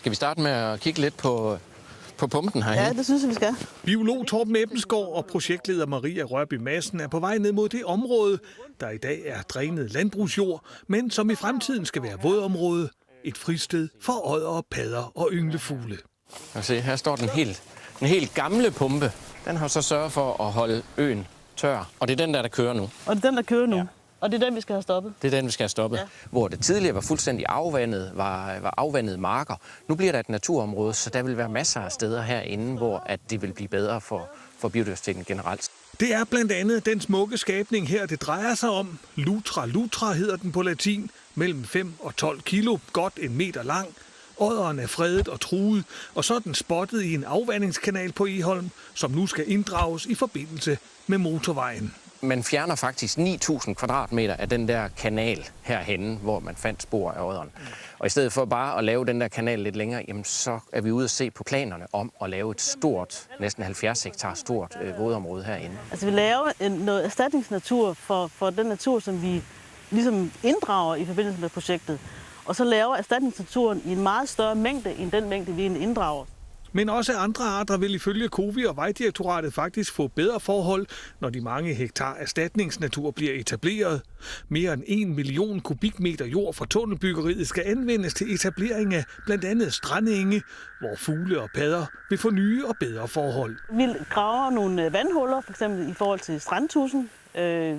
Skal vi starte med at kigge lidt på pumpen herhen? Ja, det synes jeg, vi skal. Biolog Torben Ebbensgaard og projektleder Maria Rørby Madsen er på vej ned mod det område, der i dag er drænet landbrugsjord, men som i fremtiden skal være vådområde. Et fristed for odder, padder og ynglefugle. Se, her står den helt gamle pumpe. Den har så sørget for at holde øen tør, og det er den der kører nu. Og det er den, der kører nu. Ja. Og det er den, vi skal have stoppet. Det er den, vi skal have stoppet. Ja. Hvor det tidligere var fuldstændig afvandet, var afvandede marker. Nu bliver der et naturområde, så der vil være masser af steder herinde, hvor at det vil blive bedre for biodiversiteten generelt. Det er blandt andet den smukke skabning her, det drejer sig om. Lutra hedder den på latin. Mellem 5 og 12 kilo, godt 1 meter lang. Odderen er fredet og truet, og så er den spottet i en afvandingskanal på Egholm, som nu skal inddrages i forbindelse med motorvejen. Man fjerner faktisk 9.000 kvadratmeter af den der kanal herhenne, hvor man fandt spor af odderen. Og i stedet for bare at lave den der kanal lidt længere, jamen så er vi ude at se på planerne om at lave et stort, næsten 70 hektar stort vådområde herinde. Altså vi laver noget erstatningsnatur for den natur, som vi ligesom inddrager i forbindelse med projektet. Og så laver erstatningsnaturen i en meget større mængde end den mængde, vi inddrager. Men også andre arter vil ifølge COWI og Vejdirektoratet faktisk få bedre forhold, når de mange hektar erstatningsnatur bliver etableret. Mere end 1 million kubikmeter jord fra tunnelbyggeriet skal anvendes til etablering af blandt andet strandenge, hvor fugle og padder vil få nye og bedre forhold. Vi graver nogle vandhuller, f.eks. i forhold til strandtudsen.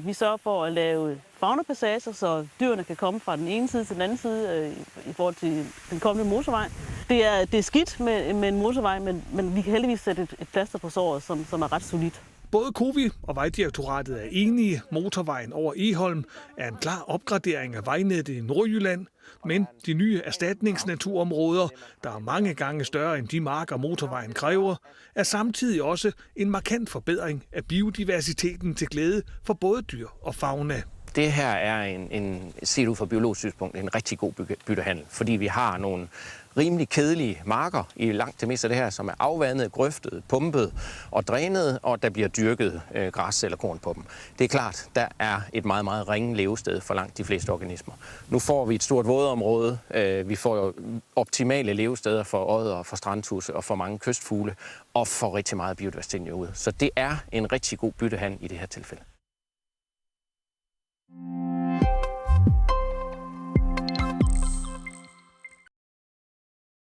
Vi sørger for at lave faunapassager, så dyrene kan komme fra den ene side til den anden side i forhold til den kommende motorvej. Det er skidt med en motorvej, men vi kan heldigvis sætte et plaster på såret, som er ret solidt. Både COWI og Vejdirektoratet er enige. Motorvejen over Egholm er en klar opgradering af vejnettet i Nordjylland. Men de nye erstatningsnaturområder, der er mange gange større end de marker motorvejen kræver, er samtidig også en markant forbedring af biodiversiteten til glæde for både dyr og fauna. Det her er set ud fra biologisk synspunkt en rigtig god byttehandel, fordi vi har nogle rimelig kedelige marker i langt det meste af det her, som er afvandet, grøftet, pumpet og drænet, og der bliver dyrket græs eller korn på dem. Det er klart, der er et meget, meget ringe levested for langt de fleste organismer. Nu får vi et stort vådområde. Vi får jo optimale levesteder for odder, for strandtudse og for mange kystfugle, og for rigtig meget biodiversitet ude. Så det er en rigtig god byttehandel i det her tilfælde.